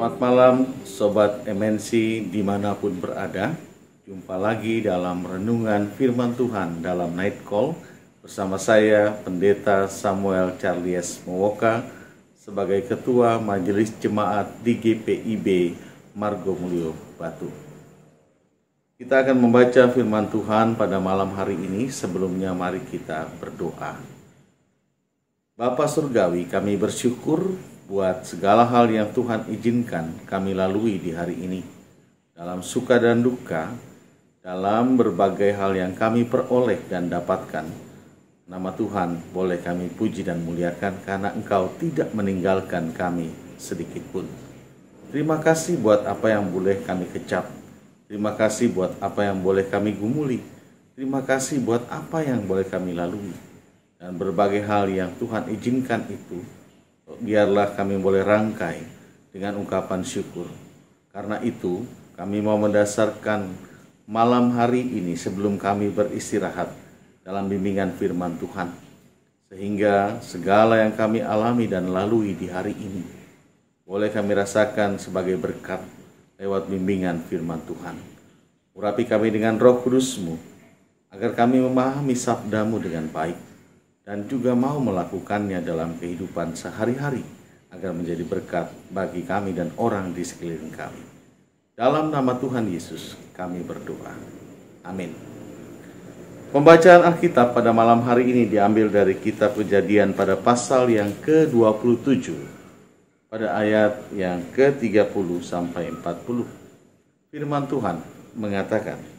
Selamat malam Sobat MNC dimanapun berada. Jumpa lagi dalam renungan firman Tuhan dalam Night Call bersama saya Pendeta Samuel Charles Mowoka sebagai Ketua Majelis Jemaat di GPIB Margomulyo Batu. Kita akan membaca firman Tuhan pada malam hari ini. Sebelumnya mari kita berdoa. Bapa Surgawi, kami bersyukur buat segala hal yang Tuhan izinkan kami lalui di hari ini. Dalam suka dan duka, dalam berbagai hal yang kami peroleh dan dapatkan, nama Tuhan boleh kami puji dan muliakan karena Engkau tidak meninggalkan kami sedikit pun. Terima kasih buat apa yang boleh kami kecap. Terima kasih buat apa yang boleh kami gumuli. Terima kasih buat apa yang boleh kami lalui. Dan berbagai hal yang Tuhan izinkan itu, biarlah kami boleh rangkai dengan ungkapan syukur. Karena itu, kami mau mendasarkan malam hari ini sebelum kami beristirahat dalam bimbingan firman Tuhan. Sehingga segala yang kami alami dan lalui di hari ini, boleh kami rasakan sebagai berkat lewat bimbingan firman Tuhan. Urapi kami dengan Roh Kudus-Mu, agar kami memahami sabda-Mu dengan baik, dan juga mau melakukannya dalam kehidupan sehari-hari agar menjadi berkat bagi kami dan orang di sekeliling kami. Dalam nama Tuhan Yesus kami berdoa. Amin. Pembacaan Alkitab pada malam hari ini diambil dari kitab Kejadian pada pasal yang ke-27 pada ayat yang ke-30 sampai 40. Firman Tuhan mengatakan,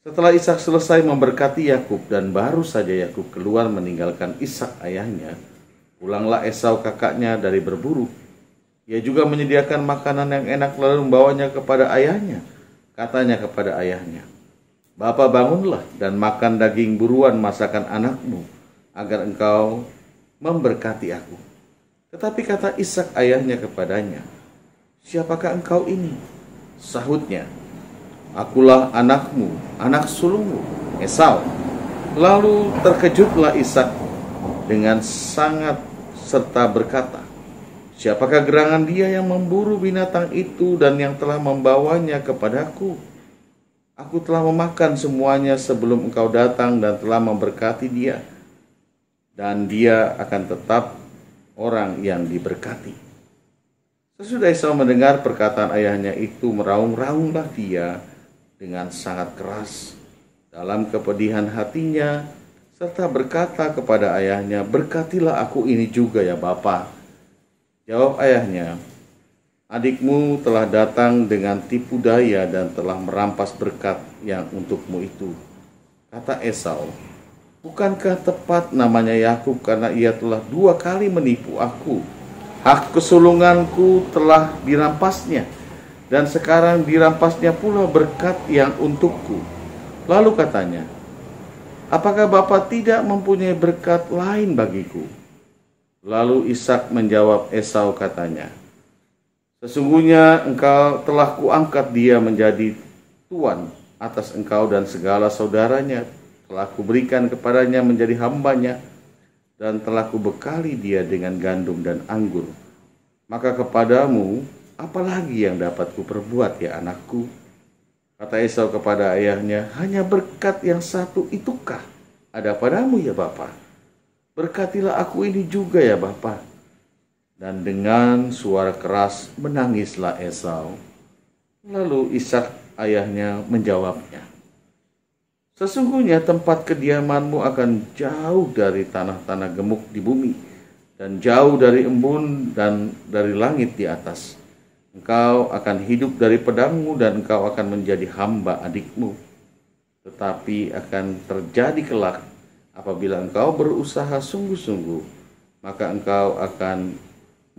setelah Ishak selesai memberkati Yakub dan baru saja Yakub keluar meninggalkan Ishak ayahnya, pulanglah Esau kakaknya dari berburu. Ia juga menyediakan makanan yang enak lalu membawanya kepada ayahnya. Katanya kepada ayahnya, "Bapa, bangunlah dan makan daging buruan masakan anakmu, agar engkau memberkati aku." Tetapi kata Ishak ayahnya kepadanya, "Siapakah engkau ini?" Sahutnya, "Akulah anakmu, anak sulungmu, Esau." Lalu terkejutlah Ishak dengan sangat serta berkata, "Siapakah gerangan dia yang memburu binatang itu dan yang telah membawanya kepadaku? Aku telah memakan semuanya sebelum engkau datang dan telah memberkati dia, dan dia akan tetap orang yang diberkati." Sesudah Esau mendengar perkataan ayahnya itu, meraung-raunglah dia dengan sangat keras dalam kepedihan hatinya, serta berkata kepada ayahnya, "Berkatilah aku ini juga ya Bapa." Jawab ayahnya, "Adikmu telah datang dengan tipu daya dan telah merampas berkat yang untukmu itu." Kata Esau, "Bukankah tepat namanya Yakub karena ia telah 2 kali menipu aku? Hak kesulunganku telah dirampasnya, dan sekarang dirampasnya pula berkat yang untukku." Lalu katanya, "Apakah Bapa tidak mempunyai berkat lain bagiku?" Lalu Ishak menjawab Esau katanya, "Sesungguhnya engkau telah kuangkat dia menjadi tuan atas engkau dan segala saudaranya, telah kuberikan kepadanya menjadi hambanya, dan telah kubekali dia dengan gandum dan anggur. Maka kepadamu apalagi yang dapat kuperbuat ya anakku?" Kata Esau kepada ayahnya, "Hanya berkat yang satu itukah ada padamu ya Bapa? Berkatilah aku ini juga ya Bapa." Dan dengan suara keras menangislah Esau. Lalu Ishak ayahnya menjawabnya, "Sesungguhnya tempat kediamanmu akan jauh dari tanah-tanah gemuk di bumi, dan jauh dari embun dan dari langit di atas. Engkau akan hidup dari pedangmu dan engkau akan menjadi hamba adikmu. Tetapi akan terjadi kelak apabila engkau berusaha sungguh-sungguh, maka engkau akan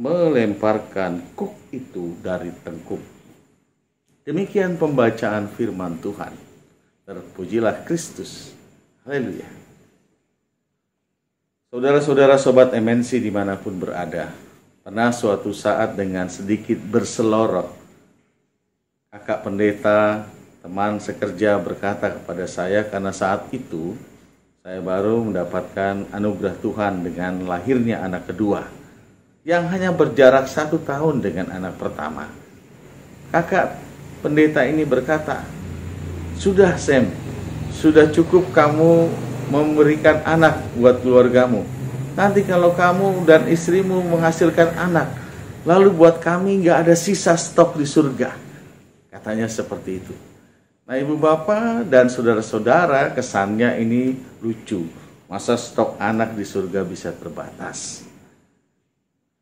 melemparkan kuk itu dari tengkuk." Demikian pembacaan firman Tuhan. Terpujilah Kristus. Haleluya. Saudara-saudara Sobat MNC dimanapun berada, pernah suatu saat dengan sedikit berselorot, kakak pendeta, teman sekerja berkata kepada saya, karena saat itu saya baru mendapatkan anugerah Tuhan dengan lahirnya anak kedua. yang hanya berjarak 1 tahun dengan anak pertama. Kakak pendeta ini berkata, "Sudah Sam, sudah cukup kamu memberikan anak buat keluargamu. Nanti kalau kamu dan istrimu menghasilkan anak, lalu buat kami nggak ada sisa stok di surga." Katanya seperti itu. Nah, ibu bapak dan saudara-saudara, kesannya ini lucu. Masa stok anak di surga bisa terbatas?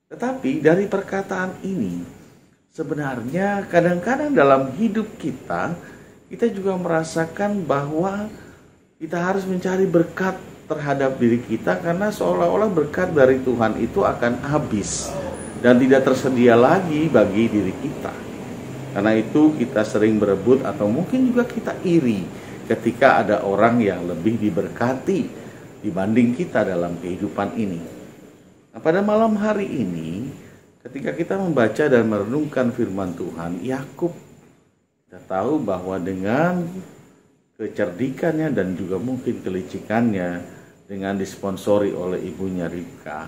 Tetapi dari perkataan ini, sebenarnya kadang-kadang dalam hidup kita juga merasakan bahwa kita harus mencari berkat terhadap diri kita, karena seolah-olah berkat dari Tuhan itu akan habis dan tidak tersedia lagi bagi diri kita. Karena itu kita sering berebut atau mungkin juga kita iri ketika ada orang yang lebih diberkati dibanding kita dalam kehidupan ini. Nah, pada malam hari ini, ketika kita membaca dan merenungkan firman Tuhan, Yakub, kita tahu bahwa dengan kecerdikannya dan juga mungkin kelicikannya, dengan disponsori oleh ibunya Ribka,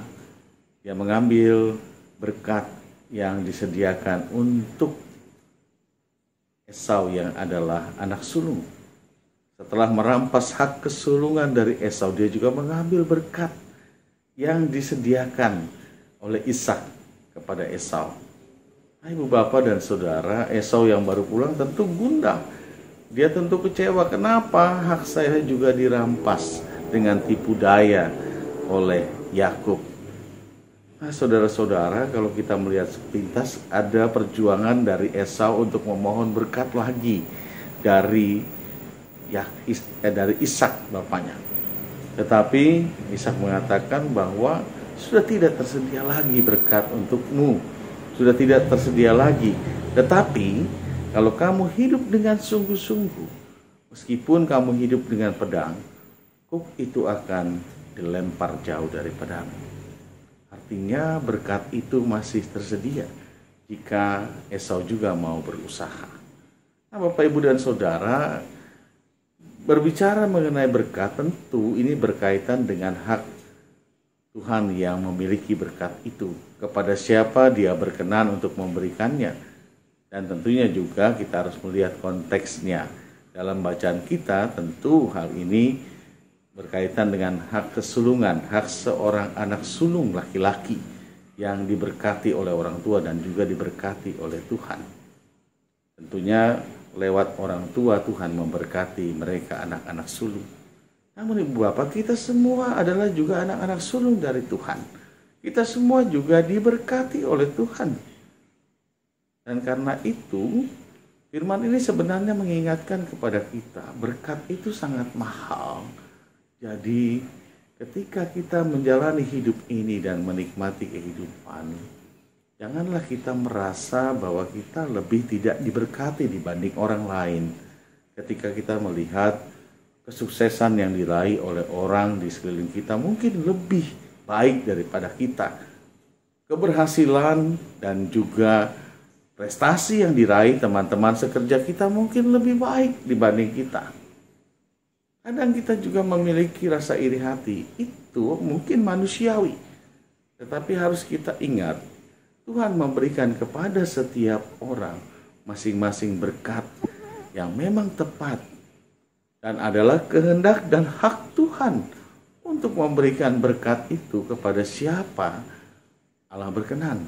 dia mengambil berkat yang disediakan untuk Esau yang adalah anak sulung. Setelah merampas hak kesulungan dari Esau, dia juga mengambil berkat yang disediakan oleh Ishak kepada Esau. Nah, ibu bapak dan saudara, Esau yang baru pulang tentu gundah. Dia tentu kecewa, kenapa hak saya juga dirampas dengan tipu daya oleh Yakub. Nah, saudara-saudara, kalau kita melihat sepintas, ada perjuangan dari Esau untuk memohon berkat lagi dari Ishak bapaknya. Tetapi Ishak mengatakan bahwa sudah tidak tersedia lagi berkat untukmu, sudah tidak tersedia lagi. Tetapi kalau kamu hidup dengan sungguh-sungguh, meskipun kamu hidup dengan pedang, kuk itu akan dilempar jauh daripadamu. Artinya berkat itu masih tersedia jika Esau juga mau berusaha. Nah, Bapak, Ibu, dan Saudara, berbicara mengenai berkat, tentu ini berkaitan dengan hak Tuhan yang memiliki berkat itu. Kepada siapa dia berkenan untuk memberikannya. Dan tentunya juga kita harus melihat konteksnya. Dalam bacaan kita, tentu hal ini berkaitan dengan hak kesulungan, hak seorang anak sulung laki-laki yang diberkati oleh orang tua dan juga diberkati oleh Tuhan. Tentunya lewat orang tua Tuhan memberkati mereka anak-anak sulung. Namun ibu bapak, kita semua adalah juga anak-anak sulung dari Tuhan. Kita semua juga diberkati oleh Tuhan. Dan karena itu, firman ini sebenarnya mengingatkan kepada kita, berkat itu sangat mahal. Jadi ketika kita menjalani hidup ini dan menikmati kehidupan, janganlah kita merasa bahwa kita lebih tidak diberkati dibanding orang lain. Ketika kita melihat kesuksesan yang diraih oleh orang di sekeliling kita mungkin lebih baik daripada kita. Keberhasilan dan juga prestasi yang diraih teman-teman sekerja kita mungkin lebih baik dibanding kita. Kadang kita juga memiliki rasa iri hati, itu mungkin manusiawi. Tetapi harus kita ingat, Tuhan memberikan kepada setiap orang masing-masing berkat yang memang tepat. Dan adalah kehendak dan hak Tuhan untuk memberikan berkat itu kepada siapa Allah berkenan.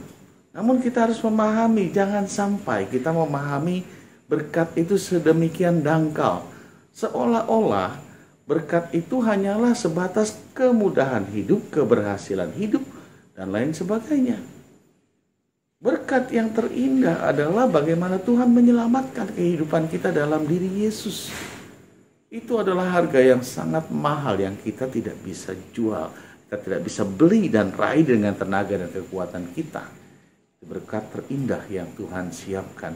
Namun kita harus memahami, jangan sampai kita memahami berkat itu sedemikian dangkal. Seolah-olah berkat itu hanyalah sebatas kemudahan hidup, keberhasilan hidup, dan lain sebagainya. Berkat yang terindah adalah bagaimana Tuhan menyelamatkan kehidupan kita dalam diri Yesus. Itu adalah harga yang sangat mahal yang kita tidak bisa jual, kita tidak bisa beli dan raih dengan tenaga dan kekuatan kita. Berkat terindah yang Tuhan siapkan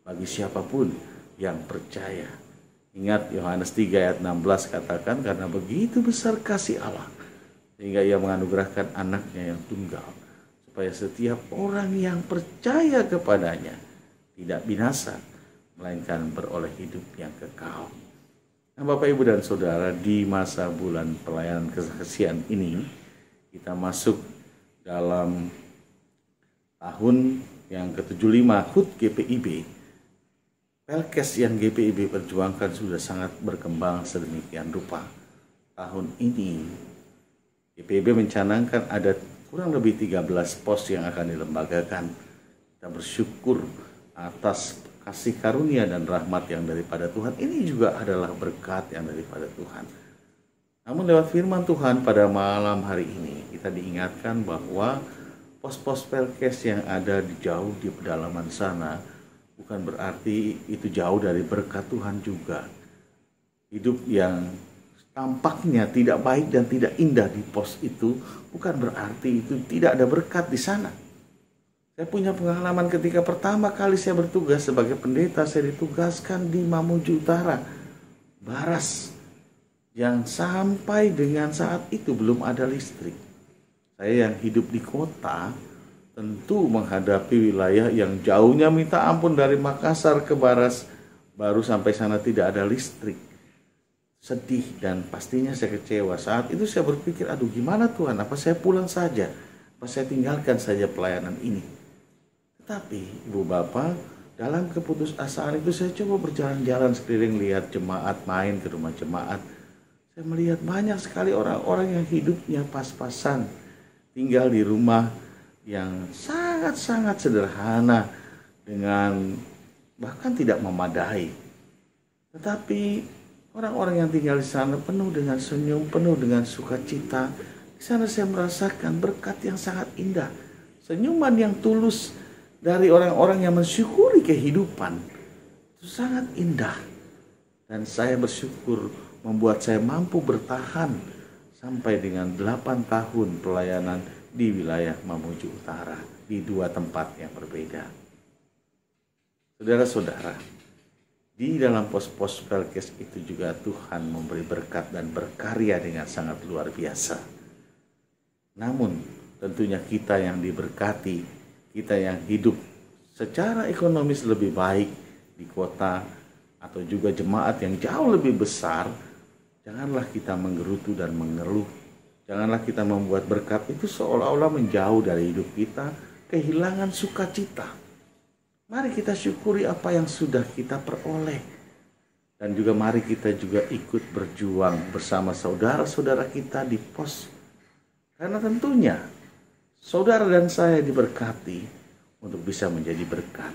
bagi siapapun yang percaya. Ingat Yohanes 3 ayat 16 katakan, karena begitu besar kasih Allah sehingga ia menganugerahkan anaknya yang tunggal, supaya setiap orang yang percaya kepadanya tidak binasa, melainkan beroleh hidup yang kekal. Nah, Bapak, Ibu, dan Saudara, di masa bulan pelayanan kesaksian ini kita masuk dalam tahun yang ke-75 HUT GPIB, Pelkes yang GPIB perjuangkan sudah sangat berkembang sedemikian rupa. Tahun ini GPIB mencanangkan ada kurang lebih 13 pos yang akan dilembagakan. Kita bersyukur atas kasih karunia dan rahmat yang daripada Tuhan. Ini juga adalah berkat yang daripada Tuhan. Namun lewat firman Tuhan pada malam hari ini kita diingatkan bahwa pos-pos Pelkes yang ada jauh di pedalaman sana bukan berarti itu jauh dari berkat Tuhan juga. Hidup yang tampaknya tidak baik dan tidak indah di pos itu bukan berarti itu tidak ada berkat di sana. Saya punya pengalaman ketika pertama kali saya bertugas sebagai pendeta, saya ditugaskan di Mamuju Utara, Baras, yang sampai dengan saat itu belum ada listrik. Saya yang hidup di kota tentu menghadapi wilayah yang jauhnya minta ampun dari Makassar ke Baras, baru sampai sana tidak ada listrik. Sedih dan pastinya saya kecewa. Saat itu saya berpikir, aduh gimana Tuhan, apa saya pulang saja? Apa saya tinggalkan saja pelayanan ini? Tetapi Ibu Bapak, dalam keputusasaan itu saya coba berjalan-jalan sekeliling, lihat jemaat, main ke rumah jemaat. Saya melihat banyak sekali orang-orang yang hidupnya pas-pasan, tinggal di rumah yang sangat-sangat sederhana, dengan bahkan tidak memadai. Tetapi orang-orang yang tinggal di sana penuh dengan senyum, penuh dengan sukacita. Di sana saya merasakan berkat yang sangat indah, senyuman yang tulus dari orang-orang yang mensyukuri kehidupan. Itu sangat indah. Dan saya bersyukur membuat saya mampu bertahan sampai dengan 8 tahun pelayanan di wilayah Mamuju Utara, di 2 tempat yang berbeda. Saudara-saudara, di dalam pos-pos Pelkes itu juga Tuhan memberi berkat dan berkarya dengan sangat luar biasa. Namun tentunya kita yang diberkati, kita yang hidup secara ekonomis lebih baik di kota atau juga jemaat yang jauh lebih besar, janganlah kita menggerutu dan mengeluh. Janganlah kita membuat berkat itu seolah-olah menjauh dari hidup kita, kehilangan sukacita. Mari kita syukuri apa yang sudah kita peroleh. Dan juga mari kita juga ikut berjuang bersama saudara-saudara kita di pos. Karena tentunya saudara dan saya diberkati untuk bisa menjadi berkat.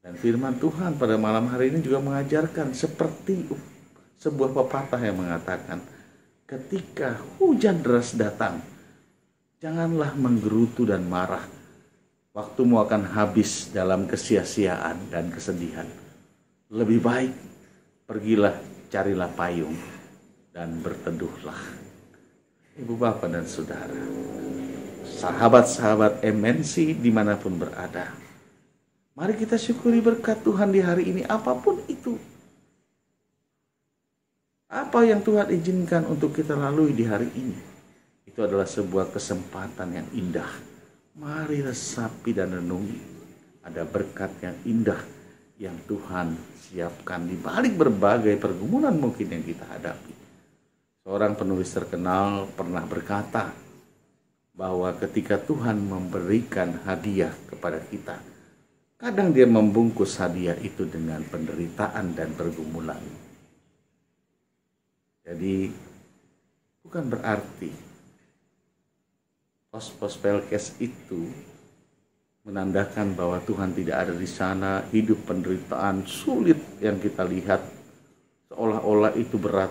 Dan firman Tuhan pada malam hari ini juga mengajarkan seperti sebuah pepatah yang mengatakan, ketika hujan deras datang, janganlah menggerutu dan marah. Waktumu akan habis dalam kesia-siaan dan kesedihan. Lebih baik pergilah, carilah payung, dan berteduhlah. Ibu bapak dan saudara, sahabat-sahabat MNC dimanapun berada, mari kita syukuri berkat Tuhan di hari ini, apapun itu. Apa yang Tuhan izinkan untuk kita lalui di hari ini, itu adalah sebuah kesempatan yang indah. Mari resapi dan renungi. Ada berkat yang indah yang Tuhan siapkan di balik berbagai pergumulan mungkin yang kita hadapi. Seorang penulis terkenal pernah berkata bahwa ketika Tuhan memberikan hadiah kepada kita, kadang dia membungkus hadiah itu dengan penderitaan dan pergumulan. Jadi bukan berarti pos-pos Pelkes itu menandakan bahwa Tuhan tidak ada di sana. Hidup penderitaan sulit yang kita lihat seolah-olah itu berat.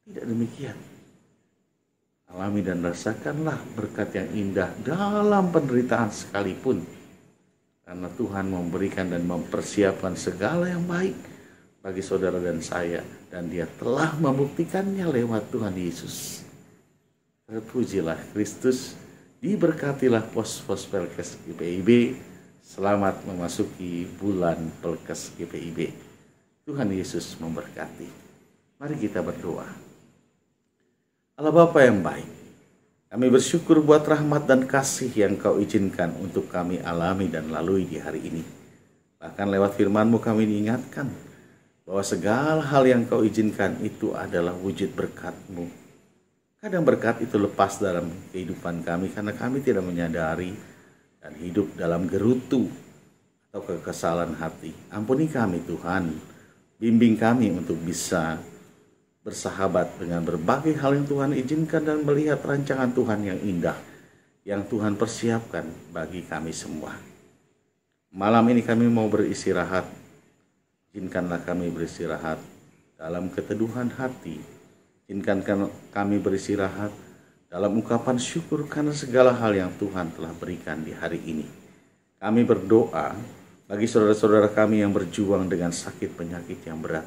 Tidak demikian. Alami dan rasakanlah berkat yang indah dalam penderitaan sekalipun. Karena Tuhan memberikan dan mempersiapkan segala yang baik bagi saudara dan saya. Dan Dia telah membuktikannya lewat Tuhan Yesus. Terpujilah Kristus, diberkatilah pos-pos Pelkes GPIB. Selamat memasuki bulan Pelkes GPIB. Tuhan Yesus memberkati. Mari kita berdoa. Allah Bapa yang baik, kami bersyukur buat rahmat dan kasih yang Kau izinkan untuk kami alami dan lalui di hari ini. Bahkan lewat firman-Mu kami diingatkan bahwa segala hal yang Kau izinkan itu adalah wujud berkat-Mu. Kadang berkat itu lepas dalam kehidupan kami karena kami tidak menyadari dan hidup dalam gerutu atau kekesalan hati. Ampuni kami Tuhan, bimbing kami untuk bisa bersahabat dengan berbagai hal yang Tuhan izinkan dan melihat rancangan Tuhan yang indah yang Tuhan persiapkan bagi kami semua. Malam ini kami mau beristirahat. Izinkanlah kami beristirahat dalam keteduhan hati. Izinkan kami beristirahat dalam ungkapan syukur karena segala hal yang Tuhan telah berikan di hari ini. Kami berdoa bagi saudara-saudara kami yang berjuang dengan sakit penyakit yang berat.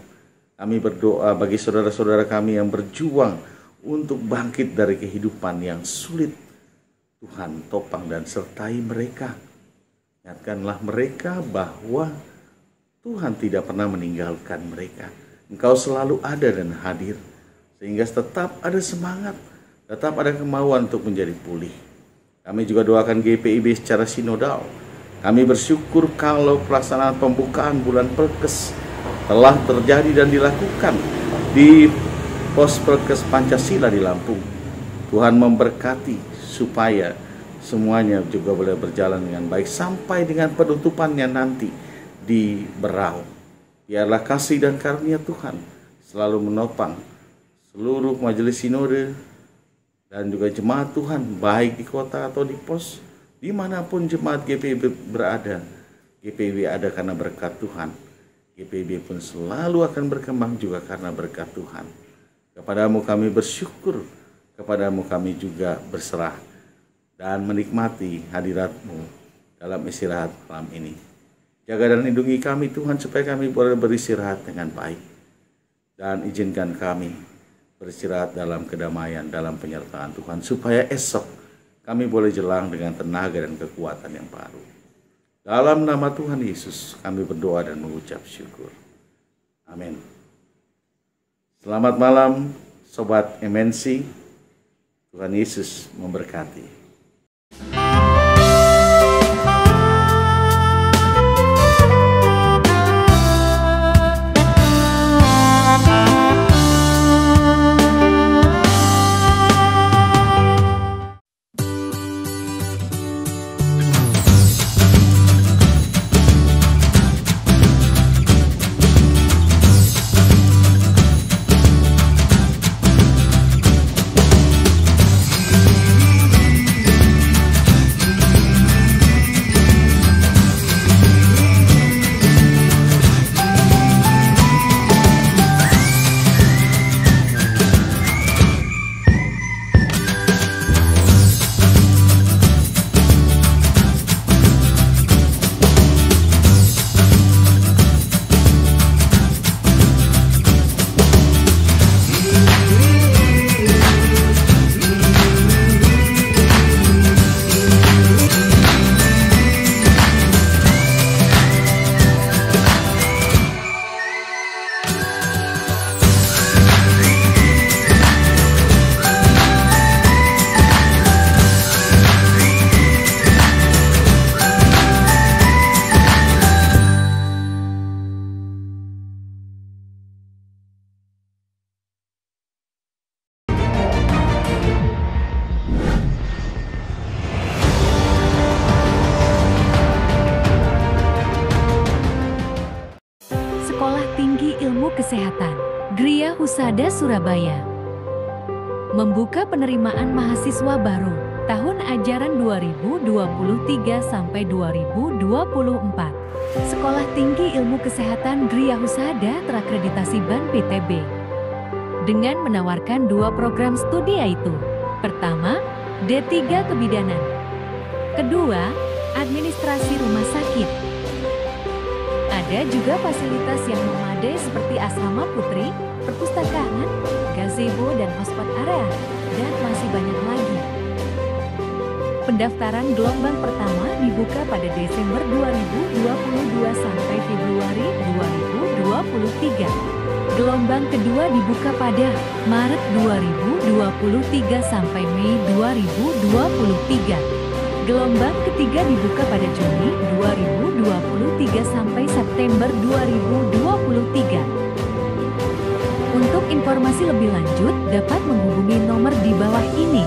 Kami berdoa bagi saudara-saudara kami yang berjuang untuk bangkit dari kehidupan yang sulit. Tuhan topang dan sertai mereka. Ingatkanlah mereka bahwa Tuhan tidak pernah meninggalkan mereka. Engkau selalu ada dan hadir, sehingga tetap ada semangat, tetap ada kemauan untuk menjadi pulih. Kami juga doakan GPIB secara sinodal. Kami bersyukur kalau pelaksanaan pembukaan bulan Perkes telah terjadi dan dilakukan di pos Perkes Pancasila di Lampung. Tuhan memberkati supaya semuanya juga boleh berjalan dengan baik sampai dengan penutupannya nanti di Berau. Biarlah kasih dan karunia Tuhan selalu menopang seluruh majelis sinode dan juga jemaat Tuhan, baik di kota atau di pos, dimanapun jemaat GPIB berada. GPIB ada karena berkat Tuhan. GPIB pun selalu akan berkembang juga karena berkat Tuhan. Kepadamu kami bersyukur, kepadamu kami juga berserah dan menikmati hadirat-Mu dalam istirahat malam ini. Jaga dan lindungi kami Tuhan supaya kami boleh beristirahat dengan baik. Dan izinkan kami beristirahat dalam kedamaian, dalam penyertaan Tuhan, supaya esok kami boleh jelang dengan tenaga dan kekuatan yang baru. Dalam nama Tuhan Yesus kami berdoa dan mengucap syukur. Amin. Selamat malam Sobat MNC. Tuhan Yesus memberkati. Kesehatan, Gria Husada Surabaya membuka penerimaan mahasiswa baru tahun ajaran 2023 sampai 2024. Sekolah Tinggi Ilmu Kesehatan Gria Husada terakreditasi BAN PTB dengan menawarkan 2 program studi yaitu: pertama, D3 Kebidanan, kedua, Administrasi Rumah Sakit. Ada juga fasilitas yang memadai seperti asrama putri, perpustakaan, gazebo dan hotspot area, dan masih banyak lagi. Pendaftaran gelombang pertama dibuka pada Desember 2022 sampai Februari 2023. Gelombang kedua dibuka pada Maret 2023 sampai Mei 2023. Gelombang ketiga dibuka pada Juni 2023 sampai September 2023. Untuk informasi lebih lanjut, dapat menghubungi nomor di bawah ini.